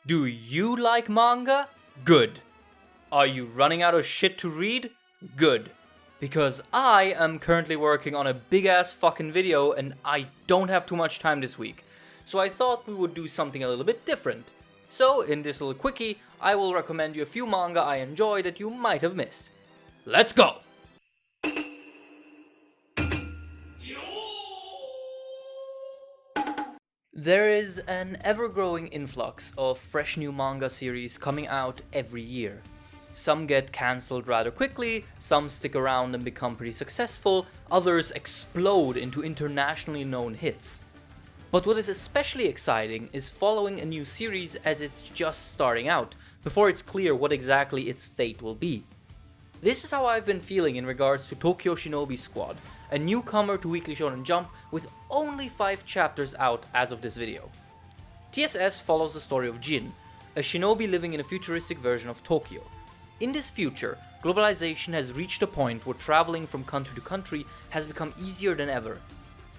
Do you like manga? Good. Are you running out of shit to read? Good. Because I am currently working on a big ass fucking video and I don't have too much time this week. So I thought we would do something a little bit different. So in this little quickie, I will recommend you a few manga I enjoy that you might have missed. Let's go! There is an ever-growing influx of fresh new manga series coming out every year. Some get cancelled rather quickly, some stick around and become pretty successful, others explode into internationally known hits. But what is especially exciting is following a new series as it's just starting out, before it's clear what exactly its fate will be. This is how I've been feeling in regards to Tokyo Shinobi Squad, a newcomer to Weekly Shonen Jump with only 5 chapters out as of this video. TSS follows the story of Jin, a shinobi living in a futuristic version of Tokyo. In this future, globalization has reached a point where traveling from country to country has become easier than ever.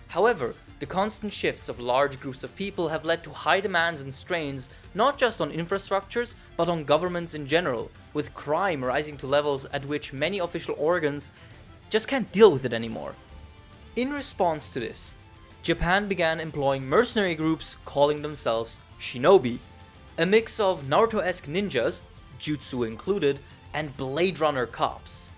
However, the constant shifts of large groups of people have led to high demands and strains not just on infrastructures but on governments in general, with crime rising to levels at which many official organs just can't deal with it anymore. In response to this, Japan began employing mercenary groups calling themselves shinobi, a mix of Naruto-esque ninjas, jutsu included, and Blade Runner cops.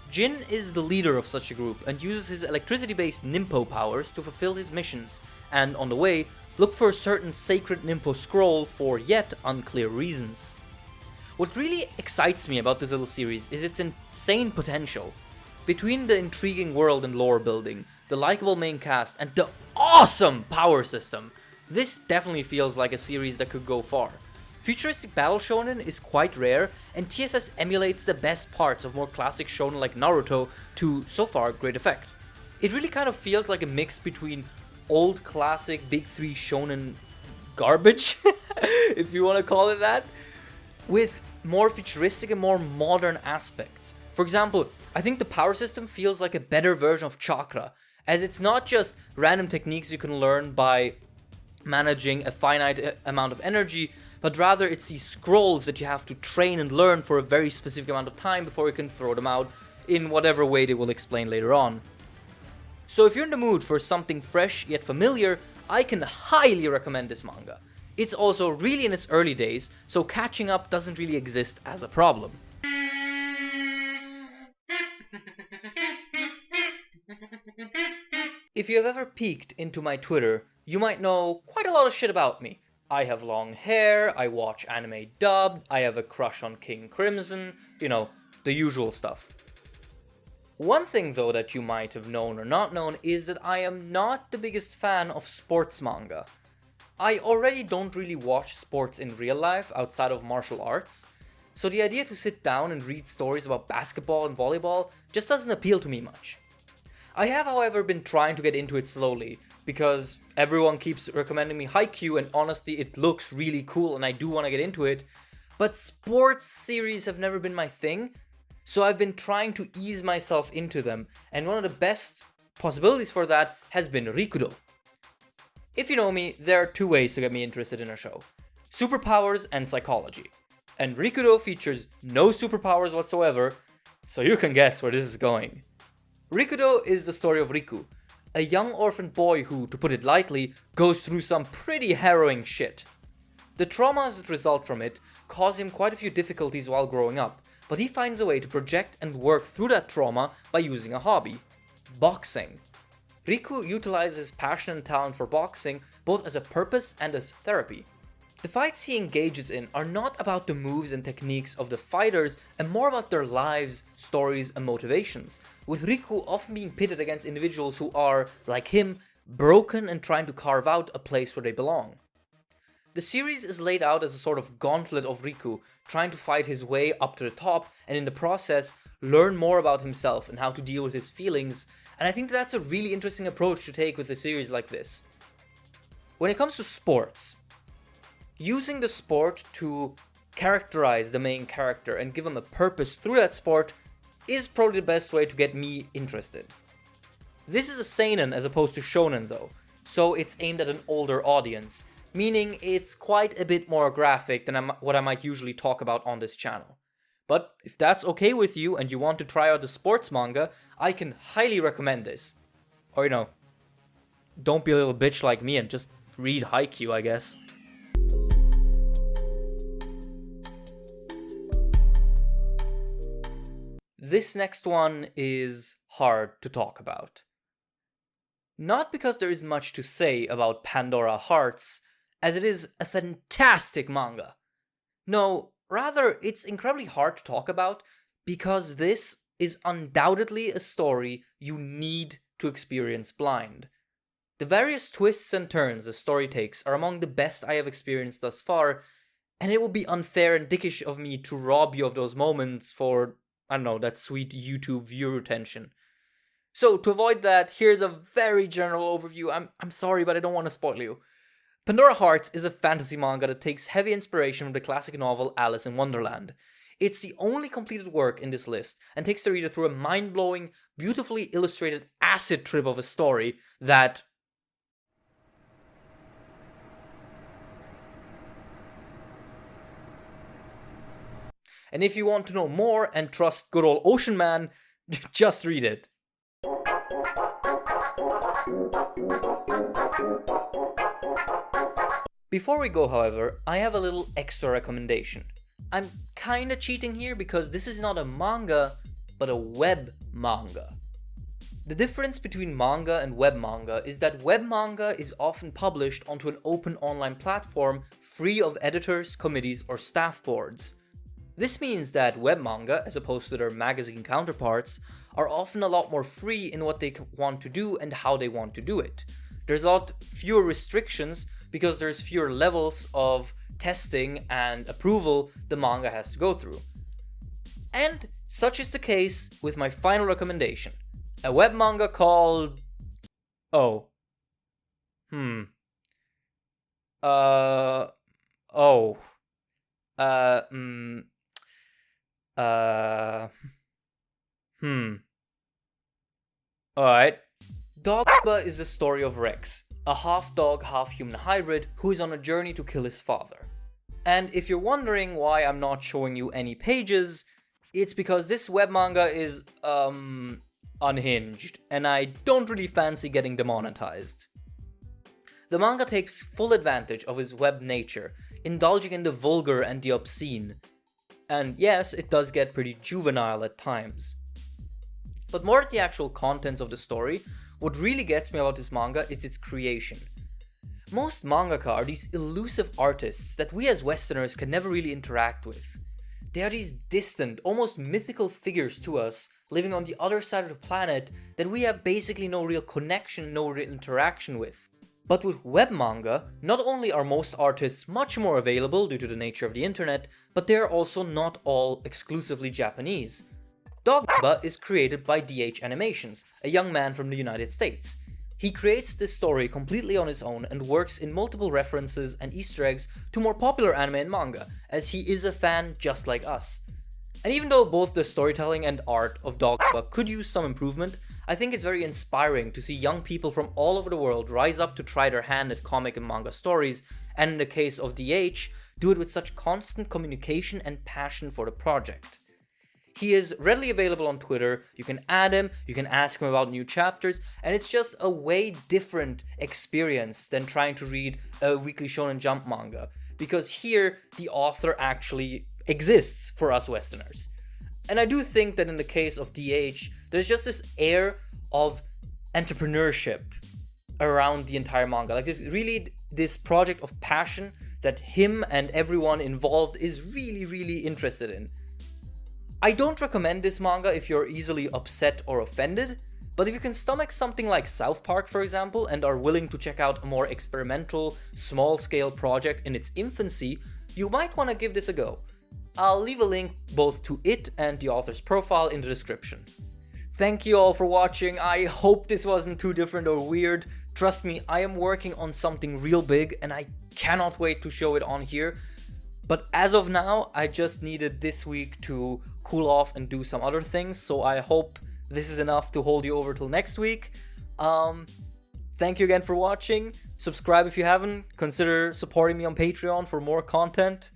Jin is the leader of such a group and uses his electricity-based Ninpo powers to fulfill his missions, and on the way, look for a certain sacred Ninpo scroll for yet unclear reasons. What really excites me about this little series is its insane potential. Between the intriguing world and lore building, the likable main cast, and the awesome power system, this definitely feels like a series that could go far. Futuristic battle shonen is quite rare, and TSS emulates the best parts of more classic shonen like Naruto to, so far, great effect. It really kind of feels like a mix between old classic big 3 shonen garbage, if you want to call it that, with more futuristic and more modern aspects. For example, I think the power system feels like a better version of chakra, as it's not just random techniques you can learn by managing a finite amount of energy, but rather it's these scrolls that you have to train and learn for a very specific amount of time before you can throw them out in whatever way they will explain later on. So if you're in the mood for something fresh yet familiar, I can highly recommend this manga. It's also really in its early days, so catching up doesn't really exist as a problem. If you have ever peeked into my Twitter, you might know quite a lot of shit about me. I have long hair, I watch anime dubbed, I have a crush on King Crimson, you know, the usual stuff. One thing though that you might have known or not known is that I am not the biggest fan of sports manga. I already don't really watch sports in real life outside of martial arts, so the idea to sit down and read stories about basketball and volleyball just doesn't appeal to me much. I have, however, been trying to get into it slowly, because everyone keeps recommending me Haikyuu, and honestly it looks really cool and I do want to get into it, but sports series have never been my thing, so I've been trying to ease myself into them, and one of the best possibilities for that has been Rikudou. If you know me, there are 2 ways to get me interested in a show: superpowers and psychology. And Rikudou features no superpowers whatsoever, so you can guess where this is going. Rikudou is the story of Riku, a young orphaned boy who, to put it lightly, goes through some pretty harrowing shit. The traumas that result from it cause him quite a few difficulties while growing up, but he finds a way to project and work through that trauma by using a hobby: boxing. Riku utilizes his passion and talent for boxing both as a purpose and as therapy. The fights he engages in are not about the moves and techniques of the fighters and more about their lives, stories, and motivations, with Riku often being pitted against individuals who are, like him, broken and trying to carve out a place where they belong. The series is laid out as a sort of gauntlet of Riku trying to fight his way up to the top and in the process learn more about himself and how to deal with his feelings, and I think that's a really interesting approach to take with a series like this. When it comes to sports, using the sport to characterize the main character and give him a purpose through that sport is probably the best way to get me interested. This is a seinen as opposed to shonen though, so it's aimed at an older audience, meaning it's quite a bit more graphic than what I might usually talk about on this channel. But if that's okay with you and you want to try out the sports manga, I can highly recommend this. Or, don't be a little bitch like me and just read Haikyuu, I guess. This next one is hard to talk about. Not because there isn't much to say about Pandora Hearts, as it is a fantastic manga. No, rather, it's incredibly hard to talk about because this is undoubtedly a story you need to experience blind. The various twists and turns the story takes are among the best I have experienced thus far, and it would be unfair and dickish of me to rob you of those moments for, that sweet YouTube view retention. So, to avoid that, here's a very general overview. I'm sorry, but I don't want to spoil you. Pandora Hearts is a fantasy manga that takes heavy inspiration from the classic novel Alice in Wonderland. It's the only completed work in this list, and takes the reader through a mind-blowing, beautifully illustrated acid trip of a story that... And if you want to know more and trust good old Ocean Man, just read it. Before we go, however, I have a little extra recommendation. I'm kinda cheating here because this is not a manga, but a web manga. The difference between manga and web manga is that web manga is often published onto an open online platform free of editors, committees, or staff boards. This means that web manga, as opposed to their magazine counterparts, are often a lot more free in what they want to do and how they want to do it. There's a lot fewer restrictions because there's fewer levels of testing and approval the manga has to go through. And such is the case with my final recommendation, a web manga called... Alright. Dogba is the story of Rex, a half-dog, half-human hybrid who is on a journey to kill his father. And if you're wondering why I'm not showing you any pages, it's because this web manga is, unhinged, and I don't really fancy getting demonetized. The manga takes full advantage of his web nature, indulging in the vulgar and the obscene. And yes, it does get pretty juvenile at times. But more than the actual contents of the story, what really gets me about this manga is its creation. Most mangaka are these elusive artists that we as Westerners can never really interact with. They are these distant, almost mythical figures to us, living on the other side of the planet that we have basically no real connection, no real interaction with. But with web manga, not only are most artists much more available due to the nature of the internet, but they are also not all exclusively Japanese. Dogba is created by DH Animations, a young man from the United States. He creates this story completely on his own and works in multiple references and Easter eggs to more popular anime and manga, as he is a fan just like us. And even though both the storytelling and art of Dogba could use some improvement, I think it's very inspiring to see young people from all over the world rise up to try their hand at comic and manga stories, and in the case of DH, do it with such constant communication and passion for the project. He is readily available on Twitter, you can add him, you can ask him about new chapters, and it's just a way different experience than trying to read a Weekly Shonen Jump manga, because here the author actually exists for us Westerners. And I do think that in the case of DH, there's just this air of entrepreneurship around the entire manga. Like this project of passion that him and everyone involved is really interested in. I don't recommend this manga if you're easily upset or offended, but if you can stomach something like South Park, for example, and are willing to check out a more experimental, small-scale project in its infancy, you might want to give this a go. I'll leave a link both to it and the author's profile in the description. Thank you all for watching. I hope this wasn't too different or weird. Trust me, I am working on something real big and I cannot wait to show it on here. But as of now, I just needed this week to cool off and do some other things, so I hope this is enough to hold you over till next week. Thank you again for watching. Subscribe if you haven't. Consider supporting me on Patreon for more content.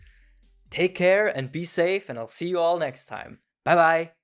Take care and be safe, and I'll see you all next time. Bye bye.